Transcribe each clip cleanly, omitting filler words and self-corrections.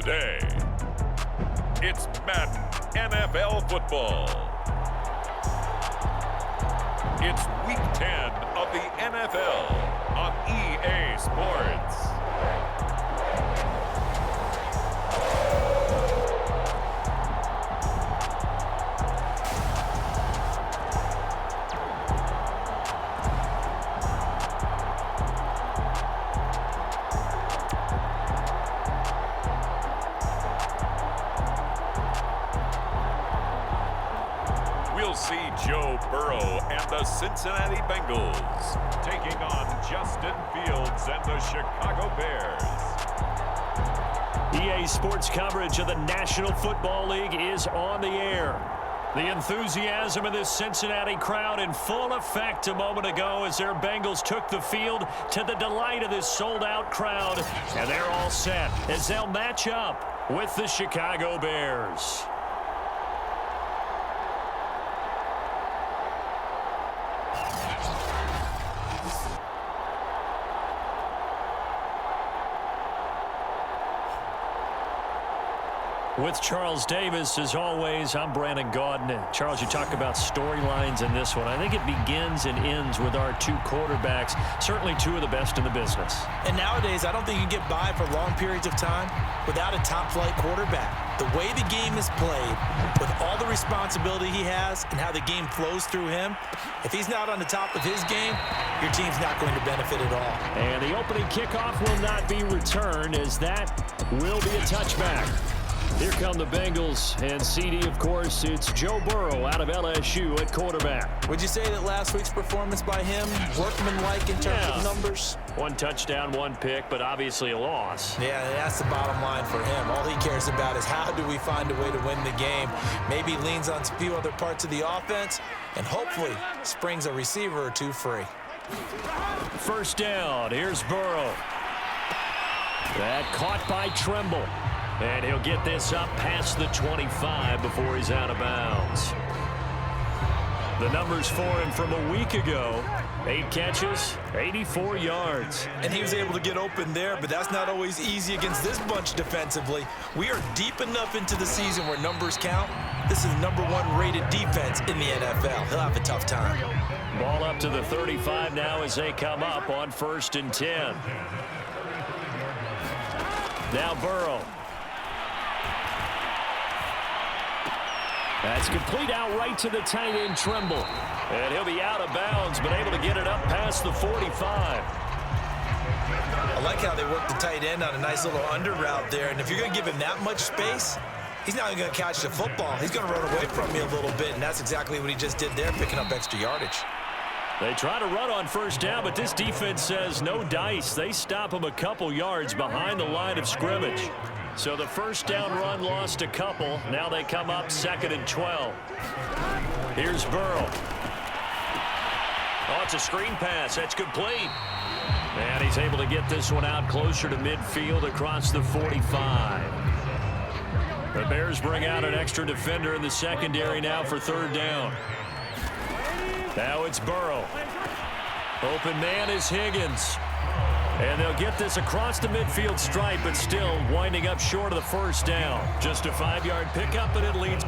today. It's Madden NFL football. It's Week 10 of the NFL on EA Sports. We'll see Joe Burrow and the Cincinnati Bengals taking on Justin Fields and the Chicago Bears. EA Sports coverage of the National Football League is on the air. The enthusiasm of this Cincinnati crowd in full effect a moment ago as their Bengals took the field to the delight of this sold-out crowd. And they're all set as they'll match up with the Chicago Bears. With Charles Davis, as always, I'm Brandon Gaudin. Charles, you talk about storylines in this one. I think it begins and ends with our two quarterbacks, certainly two of the best in the business. And nowadays, I don't think you get by for long periods of time without a top-flight quarterback. The way the game is played, with all the responsibility he has and how the game flows through him, if he's not on the top of his game, your team's not going to benefit at all. And the opening kickoff will not be returned, as that will be a touchback. Here come the Bengals, and CD, of course, it's Joe Burrow out of LSU at quarterback. Would you say that last week's performance by him, workmanlike in terms of numbers? One touchdown, one pick, but obviously a loss. Yeah, that's the bottom line for him. All he cares about is how do we find a way to win the game. Maybe he leans on a few other parts of the offense, and hopefully springs a receiver or two free. First down, here's Burrow. That caught by Tremble. And he'll get this up past the 25 before he's out of bounds. The numbers for him from a week ago: 8 catches, 84 yards. And he was able to get open there, but that's not always easy against this bunch defensively. We are deep enough into the season where numbers count. This is the #1 rated defense in the NFL. He'll have a tough time. Ball up to the 35 now as they come up on 1st and 10. Now Burrow. That's complete out right to the tight end, Tremble. And he'll be out of bounds, but able to get it up past the 45. I like how they work the tight end on a nice little under route there. And if you're going to give him that much space, he's not even going to catch the football. He's going to run away from me a little bit, and that's exactly what he just did there, picking up extra yardage. They try to run on first down, but this defense says no dice. They stop him a couple yards behind the line of scrimmage. So the first down run lost a couple. Now they come up 2nd and 12. Here's Burrow. Oh, it's a screen pass. That's complete. And he's able to get this one out closer to midfield across the 45. The Bears bring out an extra defender in the secondary now for 3rd down. Now it's Burrow. Open man is Higgins. And they'll get this across the midfield stripe, but still winding up short of the first down. Just a 5-yard pickup, and it leads.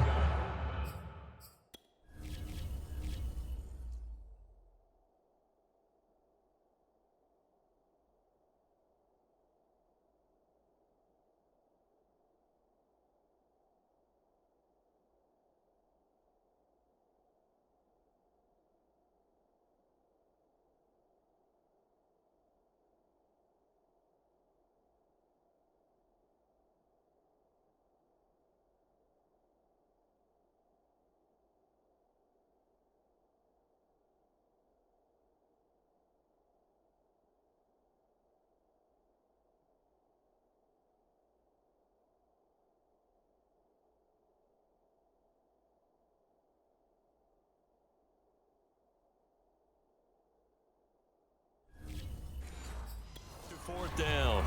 Fourth down.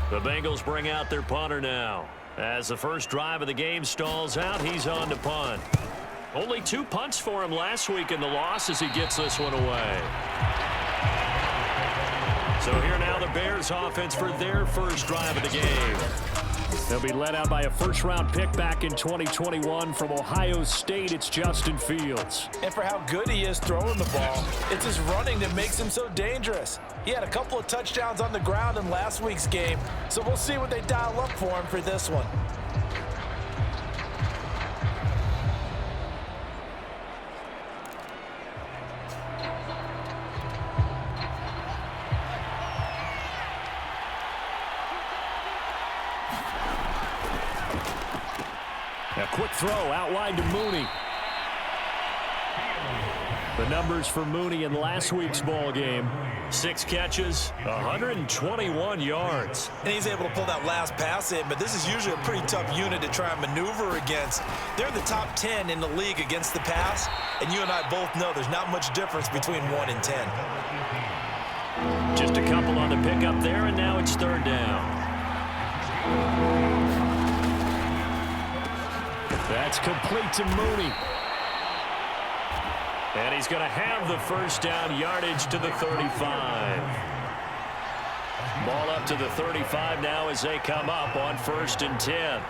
The Bengals bring out their punter now. As the first drive of the game stalls out, he's on to punt. Only 2 punts for him last week in the loss as he gets this one away. So here now the Bears offense for their first drive of the game. They'll be led out by a first-round pick back in 2021 from Ohio State. It's Justin Fields. And for how good he is throwing the ball, it's his running that makes him so dangerous. He had a couple of touchdowns on the ground in last week's game, so we'll see what they dial up for him for this one. A quick throw out wide to Mooney. The numbers for Mooney in last week's ball game: 6 catches, 121 yards. And he's able to pull that last pass in, but this is usually a pretty tough unit to try and maneuver against. They're in the top 10 in the league against the pass, and you and I both know there's not much difference between 1 and 10. Just a couple on the pickup there, and now it's third down. That's complete to Mooney. And he's going to have the first down, yardage to the 35. Ball up to the 35 now as they come up on 1st and 10.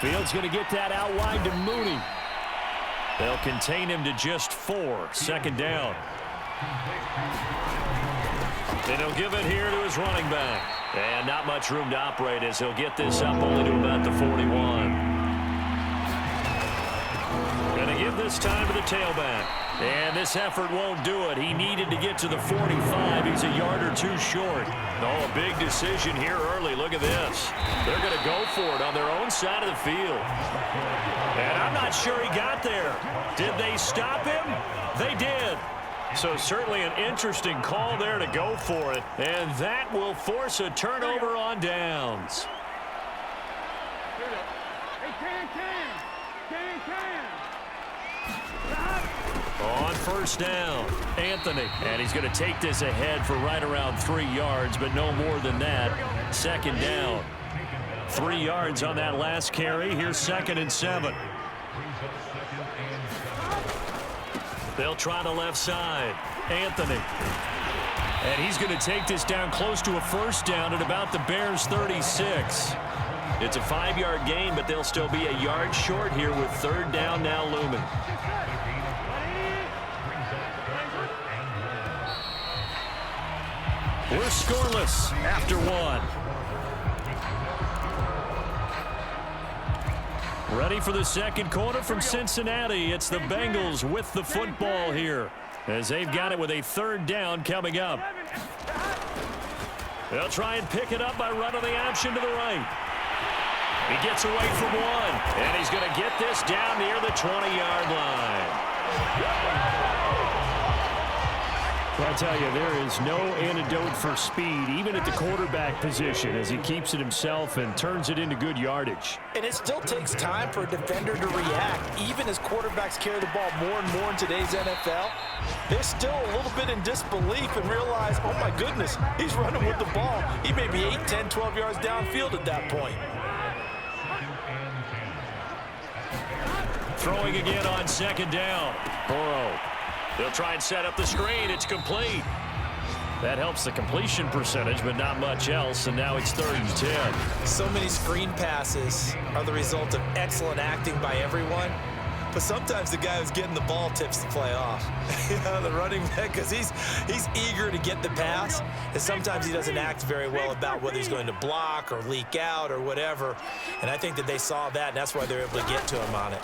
Fields going to get that out wide to Mooney. They'll contain him to just 4. Second down. And he'll give it here to his running back. And not much room to operate as he'll get this up only to about the 41. Going to give this time to the tailback. And this effort won't do it. He needed to get to the 45. He's a yard or 2 short. Oh, a big decision here early. Look at this. They're going to go for it on their own side of the field. And I'm not sure he got there. Did they stop him? They did. So certainly an interesting call there to go for it. And that will force a turnover on downs. On 1st down, Anthony. And he's going to take this ahead for right around 3 yards, but no more than that. 2nd down. 3 yards on that last carry. Here's 2nd and 7. They'll try the left side. Anthony. And he's going to take this down close to a first down at about the Bears' 36. It's a 5-yard gain, but they'll still be a yard short here with 3rd down now looming. We're scoreless after 1. Ready for the second quarter from Cincinnati. It's the Bengals with the football here as they've got it with a 3rd down coming up. They'll try and pick it up by running the option to the right. He gets away from 1, and he's going to get this down near the 20-yard line. Well, I'll tell you, there is no antidote for speed, even at the quarterback position, as he keeps it himself and turns it into good yardage. And it still takes time for a defender to react. Even as quarterbacks carry the ball more and more in today's NFL, they're still a little bit in disbelief and realize, oh my goodness, he's running with the ball. He may be 8, 10, 12 yards downfield at that point. Throwing again on 2nd down. Burrow. They'll try and set up the screen. It's complete. That helps the completion percentage, but not much else, and now it's 3rd and 10. So many screen passes are the result of excellent acting by everyone, but sometimes the guy who's getting the ball tips the play off. You know, the running back, because he's eager to get the pass, and sometimes he doesn't act very well about whether he's going to block or leak out or whatever, and I think that they saw that, and that's why they're able to get to him on it.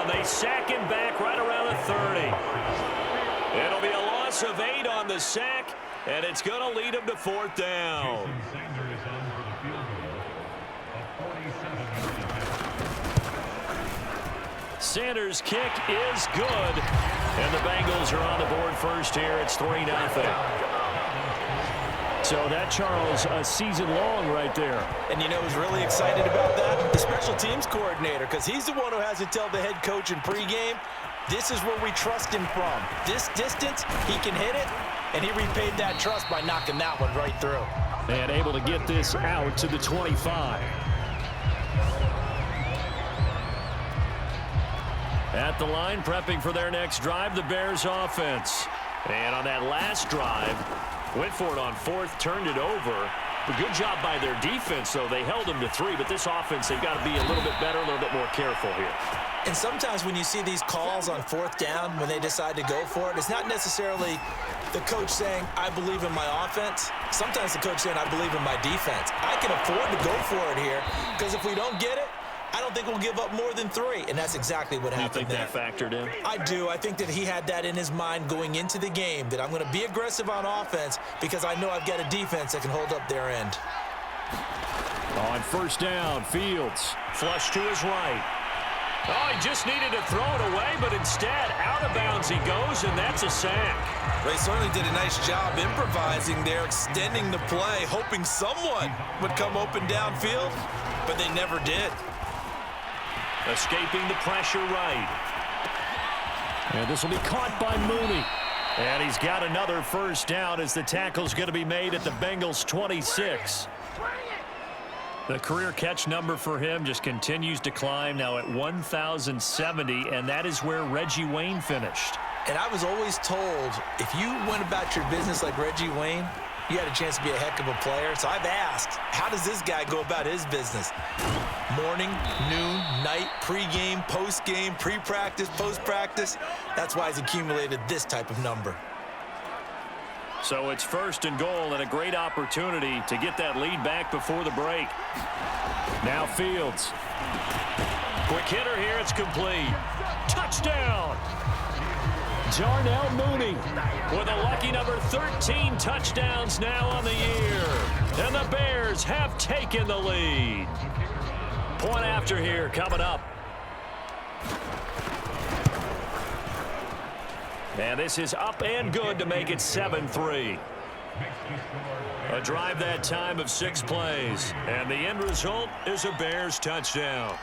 They sack him back right around the 30. It'll be a loss of 8 on the sack, and it's going to lead him to 4th down. Sanders' kick is good, and the Bengals are on the board first here. It's 3-0. So that, Charles, a season long right there. And you know who's really excited about that? The special teams coordinator, because he's the one who has to tell the head coach in pregame, this is where we trust him from. This distance, he can hit it, and he repaid that trust by knocking that one right through. And able to get this out to the 25. At the line, prepping for their next drive, the Bears offense. And on that last drive, went for it on fourth, turned it over. A good job by their defense, though. They held them to 3, but this offense, they've got to be a little bit better, a little bit more careful here. And sometimes when you see these calls on fourth down, when they decide to go for it, it's not necessarily the coach saying, I believe in my offense. Sometimes the coach saying, I believe in my defense. I can afford to go for it here, because if we don't get it, I don't think we'll give up more than 3, and that's exactly what happened there. You think that factored in? I do. I think that he had that in his mind going into the game, that I'm going to be aggressive on offense because I know I've got a defense that can hold up their end. On first down, Fields. Flush to his right. Oh, he just needed to throw it away, but instead, out of bounds he goes, and that's a sack. They certainly did a nice job improvising there, extending the play, hoping someone would come open downfield, but they never did. Escaping the pressure right. And this will be caught by Mooney. And he's got another first down as the tackle's going to be made at the Bengals' 26. The career catch number for him just continues to climb, now at 1,070, and that is where Reggie Wayne finished. And I was always told, if you went about your business like Reggie Wayne, you had a chance to be a heck of a player. So I've asked, how does this guy go about his business? Morning, noon, night, pregame, postgame, pre-practice, post-practice. That's why he's accumulated this type of number. So it's first and goal and a great opportunity to get that lead back before the break. Now Fields. Quick hitter here, it's complete. Touchdown! Darnell Mooney with a lucky number 13 touchdowns now on the year. And the Bears have taken the lead. Point after here coming up. And this is up and good to make it 7-3. A drive that time of 6 plays. And the end result is a Bears touchdown.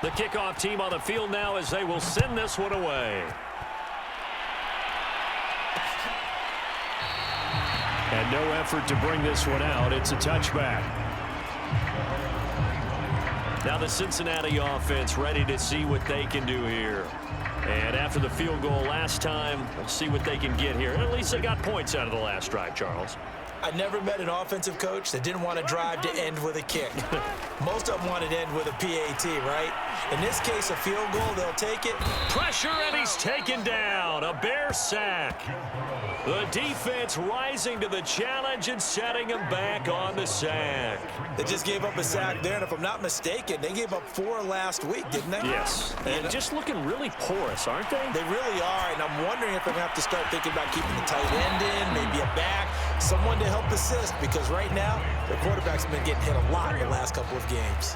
The kickoff team on the field now as they will send this one away. And no effort to bring this one out. It's a touchback. Now the Cincinnati offense ready to see what they can do here. And after the field goal last time, we'll see what they can get here. At least they got points out of the last drive, Charles. I never met an offensive coach that didn't want to drive to end with a kick. Most of them wanted to end with a PAT, right? In this case, a field goal, they'll take it. Pressure, and he's taken down. A Bear sack. The defense rising to the challenge and setting him back on the sack. They just gave up a sack there, and if I'm not mistaken, they gave up 4 last week, didn't they? Yes, and just looking really porous, aren't they? They really are, and I'm wondering if they're going to have to start thinking about keeping the tight end in, maybe a back, someone to help assist, because right now, their quarterback's been getting hit a lot in the last couple of games.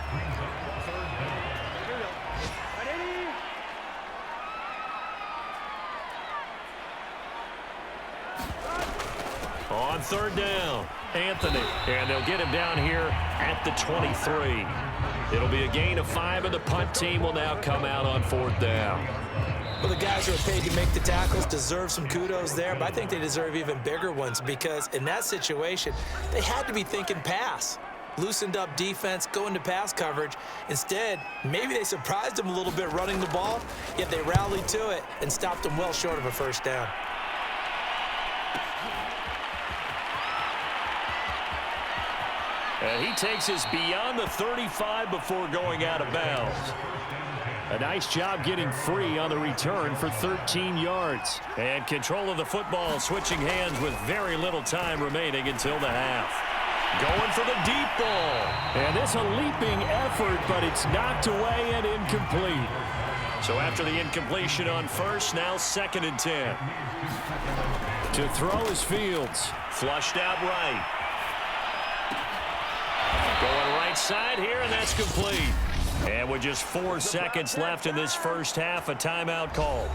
On third down, Anthony, and they'll get him down here at the 23. It'll be a gain of 5, and the punt team will now come out on 4th down. Well, the guys who are paid to make the tackles deserve some kudos there, but I think they deserve even bigger ones because in that situation, they had to be thinking pass. Loosened up defense, going to pass coverage. Instead, maybe they surprised them a little bit running the ball, yet they rallied to it and stopped them well short of a first down. And he takes us beyond the 35 before going out of bounds. A nice job getting free on the return for 13 yards. And control of the football switching hands with very little time remaining until the half. Going for the deep ball. And this a leaping effort, but it's knocked away and incomplete. So after the incompletion on first, now 2nd and 10. To throw is Fields. Flushed out right. Going right side here, and that's complete. And with just 4 seconds left in this first half, a timeout call.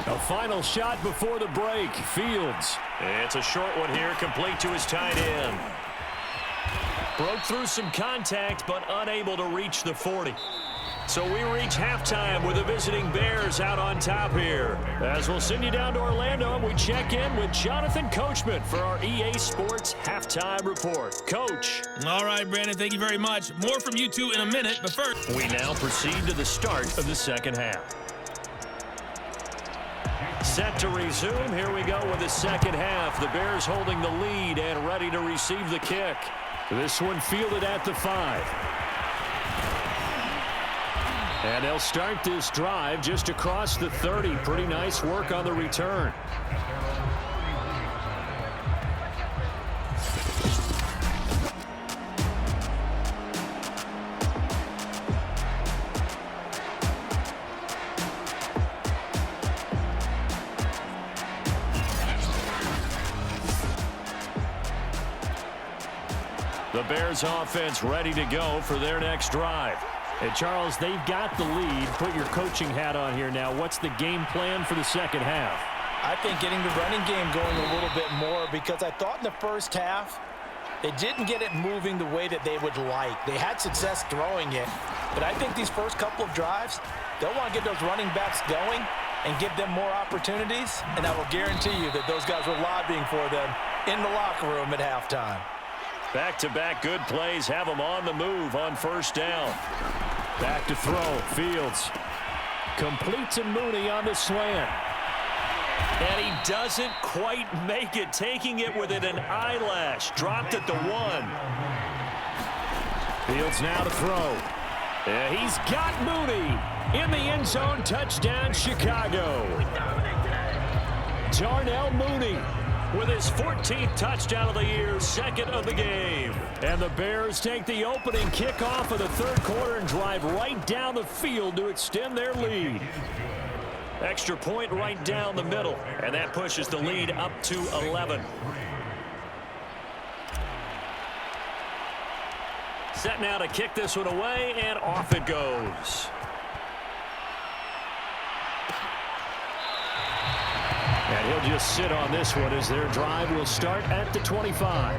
A final shot before the break. Fields. It's a short one here, complete to his tight end. Broke through some contact, but unable to reach the 40. So we reach halftime with the visiting Bears out on top here. As we'll send you down to Orlando, and we check in with Jonathan Coachman for our EA Sports Halftime Report. Coach. All right, Brandon, thank you very much. More from you two in a minute, but first, we now proceed to the start of the second half. Set to resume. Here we go with the second half. The Bears holding the lead and ready to receive the kick. This one fielded at the 5. And they'll start this drive just across the 30. Pretty nice work on the return. The Bears offense ready to go for their next drive. And Charles, they've got the lead. Put your coaching hat on here now. What's the game plan for the second half? I think getting the running game going a little bit more, because I thought in the first half they didn't get it moving the way that they would like. They had success throwing it, but I think these first couple of drives, they'll want to get those running backs going and give them more opportunities, and I will guarantee you that those guys were lobbying for them in the locker room at halftime. Back-to-back good plays have them on the move on first down. Back to throw. Fields completes to Mooney on the slant. And he doesn't quite make it, taking it within an eyelash. Dropped at the 1. Fields now to throw. And he's got Mooney in the end zone. Touchdown, Chicago. Darnell Mooney with his 14th touchdown of the year, second of the game. And the Bears take the opening kickoff of the third quarter and drive right down the field to extend their lead. Extra point right down the middle, and that pushes the lead up to 11. Set now to kick this one away, and off it goes. And he'll just sit on this one as their drive will start at the 25.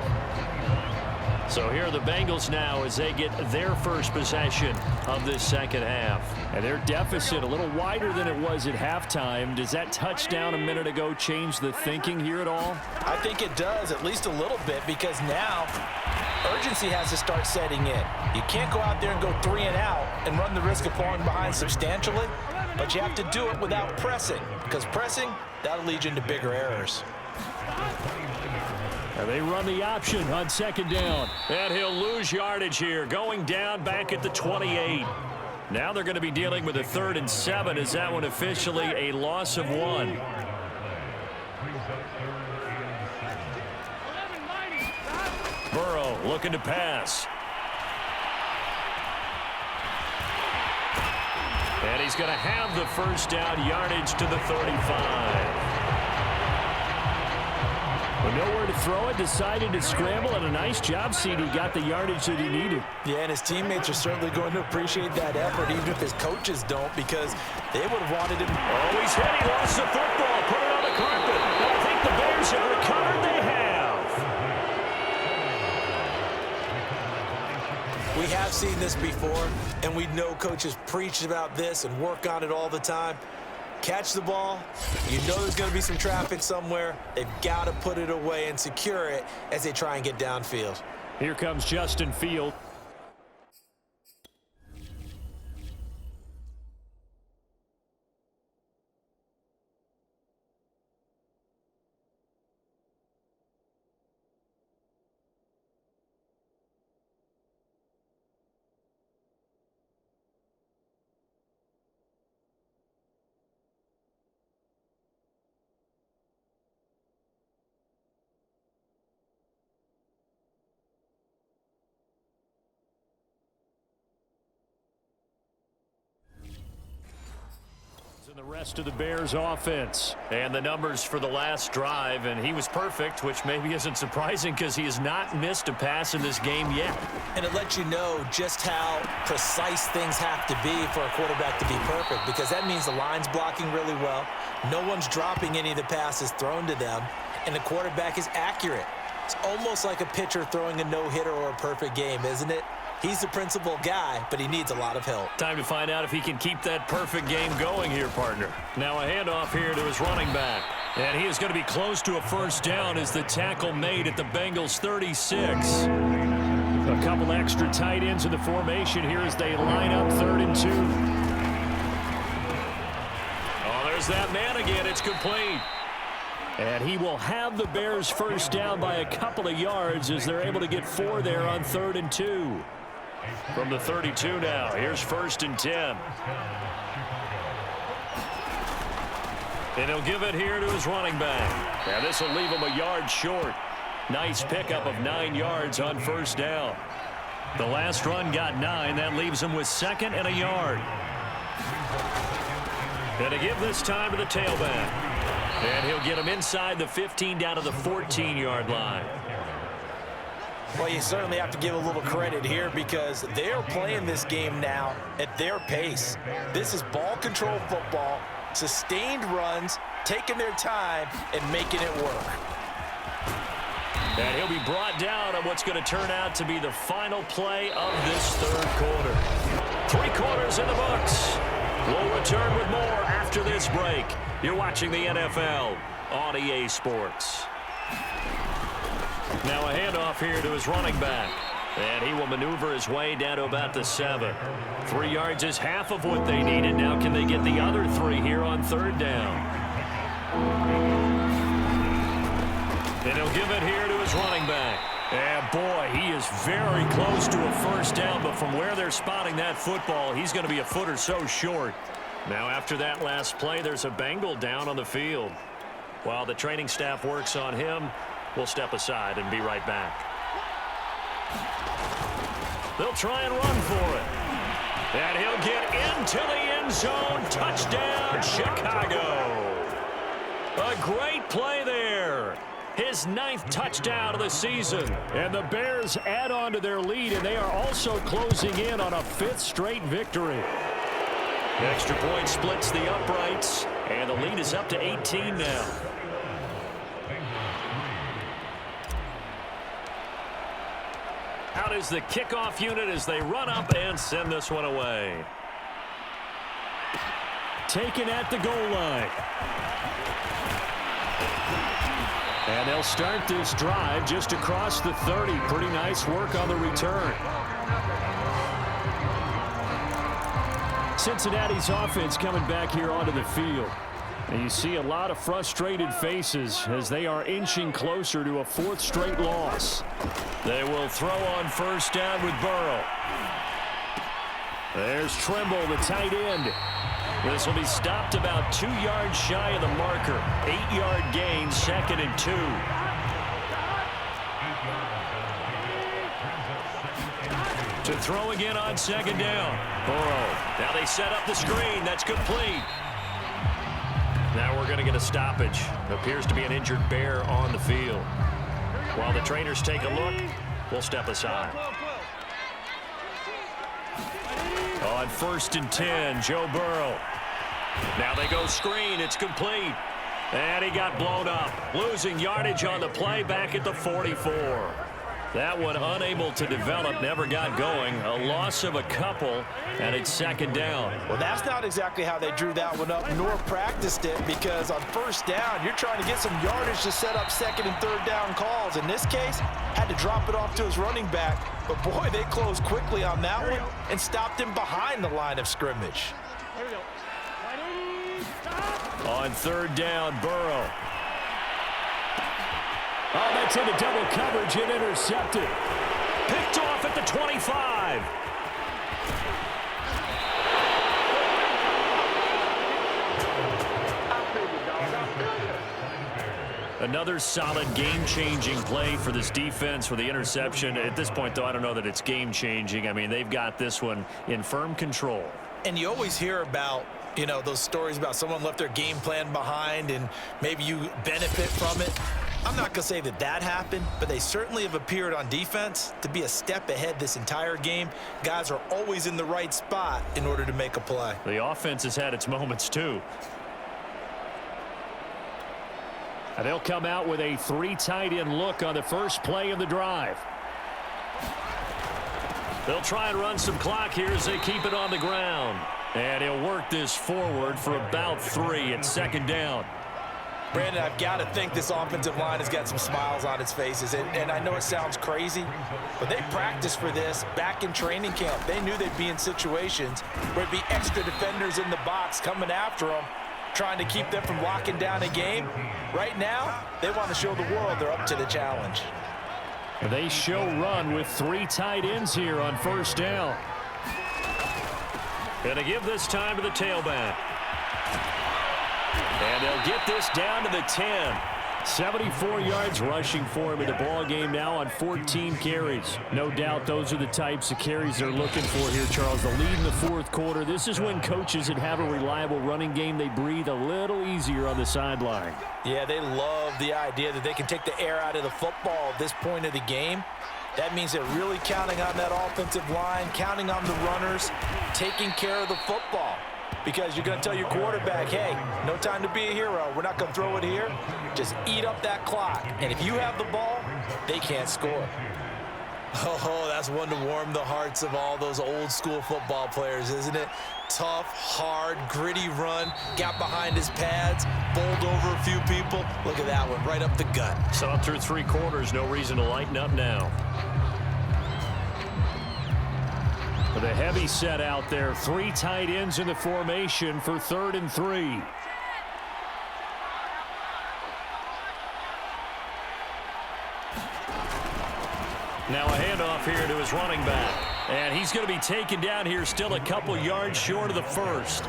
So here are the Bengals now as they get their first possession of this second half. And their deficit a little wider than it was at halftime. Does that touchdown a minute ago change the thinking here at all? I think it does, at least a little bit, because now urgency has to start setting in. You can't go out there and go 3 and out and run the risk of falling behind substantially, but you have to do it without pressing, because pressing, that'll lead you into bigger errors. And they run the option on second down. And he'll lose yardage here, going down back at the 28. Now they're going to be dealing with a 3rd and 7. Is that one officially a loss of 1? Burrow looking to pass. And he's going to have the first down, yardage to the 35. But nowhere to throw it, decided to scramble, and a nice job, CD got the yardage that he needed. Yeah, and his teammates are certainly going to appreciate that effort, even if his coaches don't, because they would have wanted him. Oh, he's hit. He lost the football. Put it on the carpet. And I think the Bears have recovered. They have. We have seen this before, and we know coaches preach about this and work on it all the time. Catch the ball, you know there's going to be some traffic somewhere. They've got to put it away and secure it as they try and get downfield. Here comes Justin Field. And the rest of the Bears offense. And the numbers for the last drive, and he was perfect, which maybe isn't surprising because he has not missed a pass in this game yet. And it lets you know just how precise things have to be for a quarterback to be perfect, because that means the line's blocking really well, no one's dropping any of the passes thrown to them, and the quarterback is accurate. It's almost like a pitcher throwing a no-hitter or a perfect game, isn't it? He's the principal guy, but he needs a lot of help. Time to find out if he can keep that perfect game going here, partner. Now a handoff here to his running back. And he is going to be close to a first down as the tackle made at the Bengals 36. A couple extra tight ends in the formation here as they line up 3rd and 2. Oh, there's that man again. It's complete. And he will have the Bears first down by a couple of yards as they're able to get 4 there on 3rd and 2. From the 32 now, here's 1st and 10. And he'll give it here to his running back. Now this will leave him a yard short. Nice pickup of 9 yards on first down. The last run got 9. That leaves him with 2nd and a yard. And to give this time to the tailback. And he'll get him inside the 15 down to the 14-yard line. Well, you certainly have to give a little credit here because they're playing this game now at their pace. This is ball control football, sustained runs, taking their time, and making it work. And he'll be brought down on what's going to turn out to be the final play of this 3rd quarter. 3 quarters in the books. We'll return with more after this break. You're watching the NFL on EA Sports. Now a handoff here to his running back. And he will maneuver his way down to about the 7. 3 yards is half of what they needed. Now can they get the other 3 here on 3rd down? And he'll give it here to his running back. And boy, he is very close to a first down, but from where they're spotting that football, he's going to be a foot or so short. Now after that last play, there's a Bengal down on the field. While the training staff works on him, we'll step aside and be right back. They'll try and run for it. And he'll get into the end zone. Touchdown, Chicago. A great play there. His 9th touchdown of the season. And the Bears add on to their lead, and they are also closing in on a 5th straight victory. The extra point splits the uprights, and the lead is up to 18 now. Out is the kickoff unit as they run up and send this one away. Taken at the goal line. And they'll start this drive just across the 30. Pretty nice work on the return. Cincinnati's offense coming back here onto the field. And you see a lot of frustrated faces as they are inching closer to a 4th straight loss. They will throw on first down with Burrow. There's Trimble, the tight end. This will be stopped about 2 yards shy of the marker. 8-yard gain, 2nd and 2. To throw again on 2nd down. Burrow. Now they set up the screen. That's complete. Now we're going to get a stoppage. Appears to be an injured Bear on the field. While the trainers take a look, we'll step aside. On 1st and 10, Joe Burrow. Now they go screen. It's complete. And he got blown up. Losing yardage on the play back at the 44. That one unable to develop, never got going. A loss of a couple, and it's 2nd down. Well, that's not exactly how they drew that one up, nor practiced it, because on first down, you're trying to get some yardage to set up 2nd and 3rd down calls. In this case, had to drop it off to his running back. But, boy, they closed quickly on that one and stopped him behind the line of scrimmage. On 3rd down, Burrow. Oh, that's into double coverage and intercepted. Picked off at the 25. Another solid game-changing play for this defense for the interception. At this point, though, I don't know that it's game-changing. I mean, they've got this one in firm control. And you always hear about, you know, those stories about someone left their game plan behind and maybe you benefit from it. I'm not going to say that that happened, but they certainly have appeared on defense to be a step ahead this entire game. Guys are always in the right spot in order to make a play. The offense has had its moments, too. And they'll come out with a 3 tight end look on the first play of the drive. They'll try and run some clock here as they keep it on the ground. And he'll work this forward for about 3 at second down. Brandon, I've got to think this offensive line has got some smiles on its faces. And I know it sounds crazy, but they practiced for this back in training camp. They knew they'd be in situations where it'd be extra defenders in the box coming after them, trying to keep them from locking down a game. Right now, they want to show the world they're up to the challenge. They show run with 3 tight ends here on first down. Going to give this time to the tailback. And they'll get this down to the 10. 74 yards rushing for him in the ball game now on 14 carries. No doubt those are the types of carries they're looking for here, Charles. The lead in the fourth quarter. This is when coaches that have a reliable running game, they breathe a little easier on the sideline. Yeah, they love the idea that they can take the air out of the football at this point of the game. That means they're really counting on that offensive line, counting on the runners, taking care of the football. Because you're going to tell your quarterback, hey, no time to be a hero. We're not going to throw it here. Just eat up that clock. And if you have the ball, they can't score. Oh, that's one to warm the hearts of all those old school football players, isn't it? Tough, hard, gritty run. Got behind his pads, bowled over a few people. Look at that one, right up the gut. So up through 3 quarters, no reason to lighten up now. With a heavy set out there, 3 tight ends in the formation for 3rd and 3. Now a handoff here to his running back. And he's going to be taken down here still a couple yards short of the first.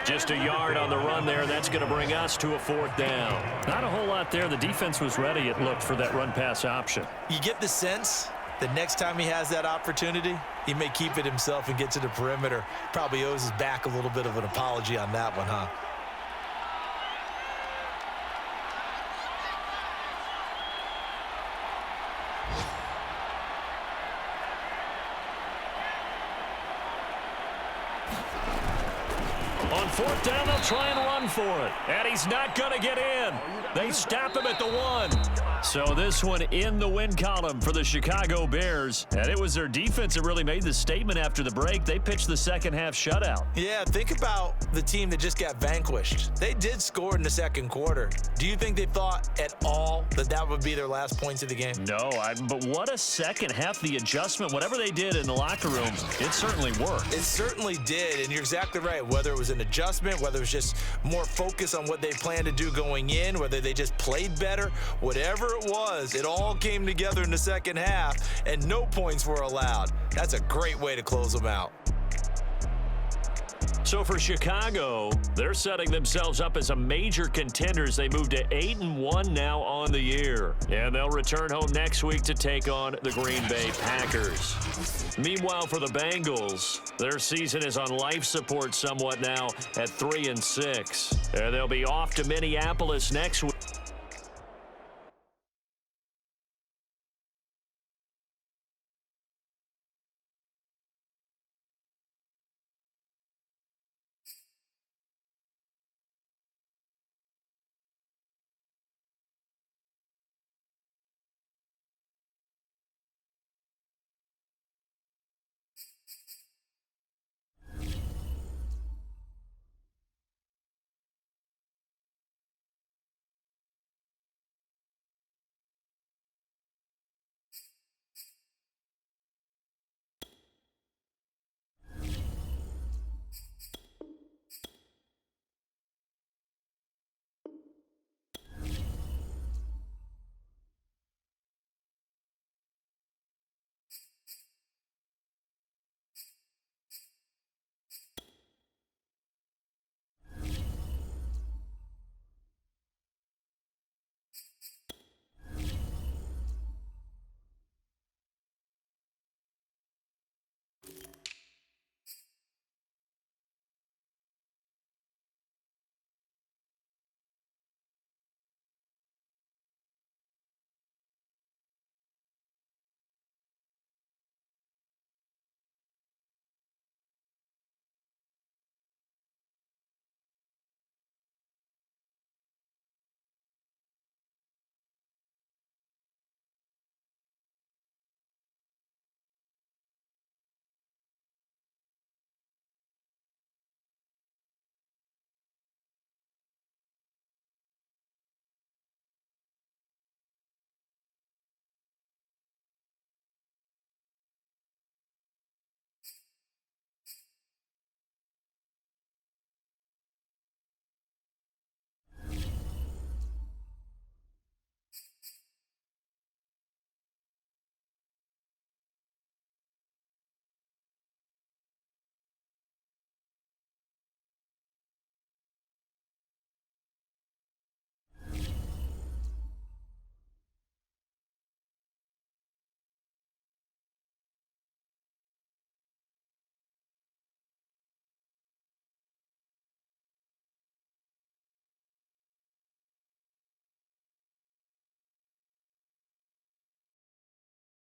Just a yard on the run there. That's going to bring us to a 4th down. Not a whole lot there. The defense was ready, it looked, for that run-pass option. You get the sense that next time he has that opportunity, he may keep it himself and get to the perimeter. Probably owes his back a little bit of an apology on that one, huh? On 4th down, they'll try and run for it. And he's not going to get in. They stop him at the 1. So this one in the win column for the Chicago Bears. And it was their defense that really made the statement after the break. They pitched the second half shutout. Yeah, think about the team that just got vanquished. They did score in the second quarter. Do you think they thought at all that that would be their last points of the game? No, but what a second half. The adjustment, whatever they did in the locker room, it certainly worked. It certainly did, and you're exactly right. Whether it was an adjustment, whether it was just more focus on what they planned to do going in, whether they just played better, whatever it was, it all came together in the second half, and no points were allowed. That's a great way to close them out. So for Chicago, they're setting themselves up as a major contenders. They move to 8-1 now on the year. And they'll return home next week to take on the Green Bay Packers. Meanwhile, for the Bengals, their season is on life support somewhat now at 3-6. And they'll be off to Minneapolis next week.